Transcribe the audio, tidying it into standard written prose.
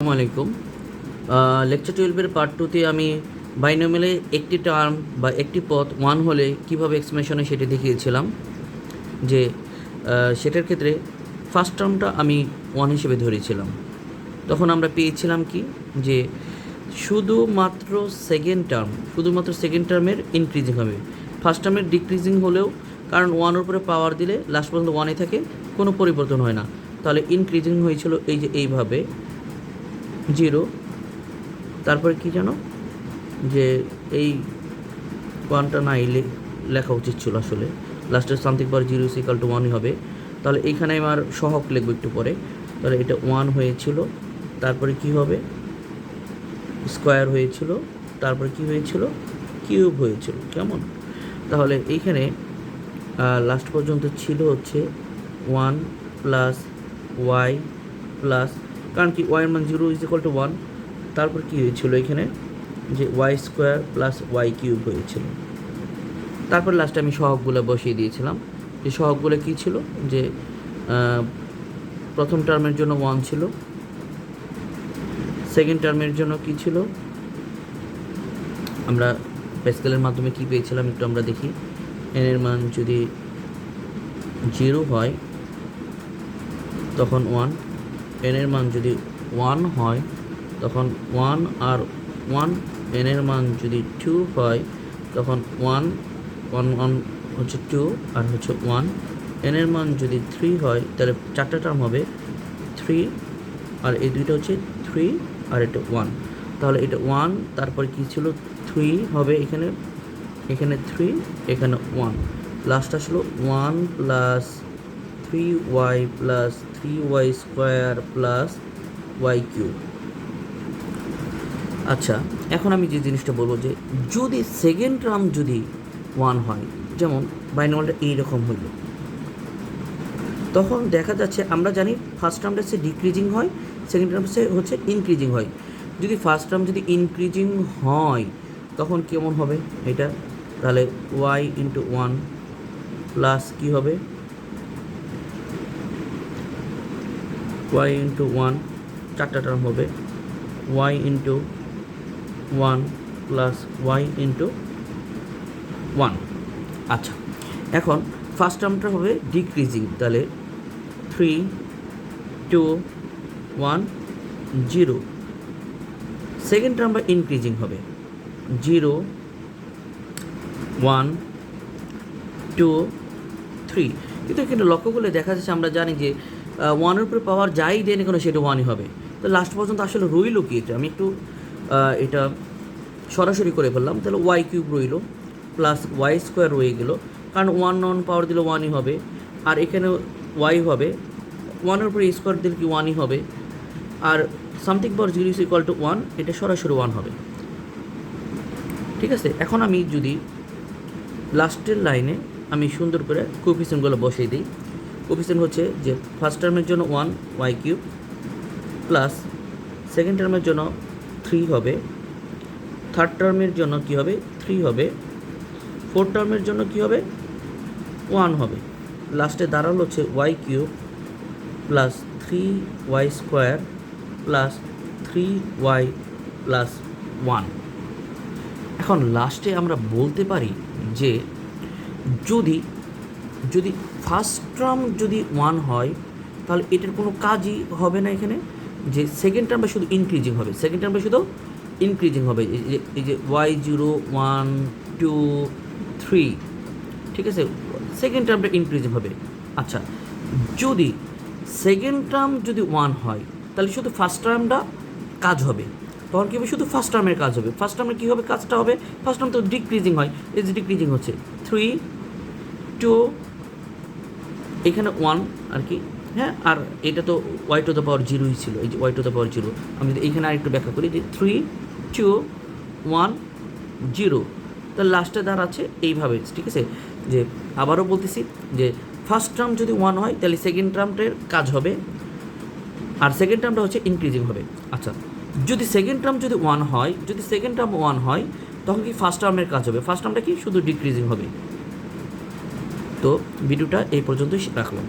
আসসালামু আলাইকুম। Lecture 12-এর part 2-তে আমি বাইনোমিয়ালে একটি টার্ম বা একটি পদ 1 হলে কীভাবে এক্সপ্রেশনে সেটি দেখিয়েছিলাম যে সেটার ক্ষেত্রে ফার্স্ট টার্মটা আমি 1 হিসেবে ধরেছিলাম। তখন আমরা পেয়েছিলাম কি যে শুধুমাত্র সেকেন্ড টার্মের ইনক্রিজিং হবে, ফার্স্ট টার্মের ডিক্রিজিং হলেও, কারণ 1-এর উপরে পাওয়ার দিলে লাস্ট পর্যন্ত 1-এ থাকে, কোনো পরিবর্তন হয় না। তাহলে ইনক্রিজিং হয়েছিল এই যে এইভাবে 0, তারপরে কি জানো যে এই ওয়ানটা না লেখা উচিত ছিল, আসলে লাস্টের something power 0 is equal to 1 হবে। তাহলে এইখানে আমার সহগ লিখবো একটু পরে। তাহলে এটা 1 হয়েছিল, তারপরে কি হবে স্কোয়ার হয়েছিল, তারপরে কি হয়েছিল কিউব হয়েছিল, কেমন? তাহলে এইখানে লাস্ট পর্যন্ত ছিল হচ্ছে 1 প্লাস ওয়াই প্লাস, কারণ কি ওয়াই এর মান 0 ইজ ইকাল টু 1, তারপর কী হয়েছিল এখানে যে Y square plus Y cube হয়েছিল। তারপর লাস্টে আমি সহগগুলো বসিয়ে দিয়েছিলাম। যে সহগগুলো কী ছিল যে প্রথম টার্মের জন্য 1 ছিল, সেকেন্ড টার্মের জন্য কী ছিল, আমরা প্যাসকেলের মাধ্যমে কী পেয়েছিলাম একটু আমরা দেখি। এন এর মান যদি 0 হয় তখন 1, এন এর মান যদি 1 হয় তখন 1 আর 1, এন এর মান যদি 2 হয় তখন 1 হচ্ছে 2 আর হচ্ছে 1, এন এর মান যদি 3 হয় তাহলে চারটা টার্ম হবে 3, আর এই দুইটা হচ্ছে 3 আর এটা 1। তাহলে এটা 1, তারপরে কী ছিল 3 হবে এখানে 3, এখানে 1, লাস্ট আসলো 1 plus 3y plus 3y square plus Y cube. আচ্ছা, এখন আমি যে জিনিসটা বলবো যে যদি সেকেন্ড টার্ম যদি 1 হয়, যেমন বাইনোমিয়ালটা এইরকম হইল, তখন দেখা যাচ্ছে আমরা জানি ফার্স্ট টার্মটা হচ্ছে ডিক্রিজিং হয়, সেকেন্ড টার্ম হচ্ছে ইনক্রিজিং হয়। যদি ফার্স্ট টার্ম যদি ইনক্রিজিং হয় তখন কেমন হবে এটা, তাহলে ওয়াই ইন্টু 1 প্লাস কী হবে ওয়াই ইন্টু 1, চারটা টার্ম হবে Y into 1 plus Y into 1। আচ্ছা, এখন ফার্স্ট টার্মটা হবে ডিক্রিজিং, তাহলে 3 2 1 0। সেকেন্ড টার্মটা ইনক্রিজিং হবে 0 1 2 3। কিন্তু এখানে লক্ষ্য করলে দেখা যাচ্ছে আমরা জানি যে 1-এর উপরে পাওয়ার যাই দেন কোনো সেটা 1-ই হবে। তো লাস্ট পর্যন্ত আসলে রইল কি, এটা আমি একটু এটা সরাসরি করে ফেললাম। তাহলে ওয়াই কিউব রইল প্লাস ওয়াই স্কোয়ার রয়ে গেল, কারণ 1 পাওয়ার দিলে 1-ই হবে, আর এখানে ওয়াই হবে 1-এর উপরে স্কোয়ার দিলে কি 1-ই হবে, আর something power 0 is equal to 1, এটা সরাসরি 1 হবে। ঠিক আছে, এখন আমি যদি লাস্টের লাইনে আমি সুন্দর করে কোএফিসিয়েন্টগুলো বসিয়ে দিই। কোএফিসিয়েন্ট হচ্ছে যে ফার্স্ট টার্মের জন্য 1 ওয়াই কিউব প্লাস সেকেন্ড টার্মের জন্য 3 হবে, থার্ড টার্মের জন্য কী হবে 3 হবে, ফোর্থ টার্মের জন্য কী হবে 1 হবে, লাস্টে দাঁড়ালো হচ্ছে Y cube plus 3y square plus 3y plus 1। এখন লাস্টে আমরা বলতে পারি যে যদি ফার্স্ট টার্ম যদি 1 হয় তাহলে এটার কোনো কাজই হবে না এখানে, যে সেকেন্ড টার্মটা শুধু ইনক্রিজিং হবে, এই যে y0 1 2 3, ঠিক আছে, সেকেন্ড টার্মটা ইনক্রিজিং হবে। আচ্ছা, যদি সেকেন্ড টার্ম যদি 1 হয় তাহলে শুধু ফার্স্ট টার্মটা কাজ হবে, তখন কী হবে শুধু ফার্স্ট টার্মের কাজ হবে। ফার্স্ট টার্মে কী হবে কাজটা হবে, ফার্স্ট টার্ম তো ডিক্রিজিং হয়, এই যে ডিক্রিজিং হচ্ছে 3 2, এখানে 1 আর কি, হ্যাঁ, আর এটা তো ওয়াই টু দ্য পাওয়ার 0ই ছিল, এই যে ওয়াই টু দ্য পাওয়ার 0। আমি যদি এইখানে আরেকটু ব্যাখ্যা করি যে 3 2 1 0, তার লাস্টে দাঁড়াচ্ছে এইভাবে, ঠিক আছে। যে আবারও বলতেছি যে ফার্স্ট টার্ম যদি 1 হয় তাহলে সেকেন্ড টার্মটার কাজ হবে, আর সেকেন্ড টার্মটা হচ্ছে ইনক্রিজিং হবে। আচ্ছা, যদি সেকেন্ড টার্ম যদি 1 হয় তখন কি ফার্স্ট টার্মের কাজ হবে, ফার্স্ট টার্মটা কি শুধু ডিক্রিজিং হবে। তো ভিডিওটা এই পর্যন্তই রাখলাম।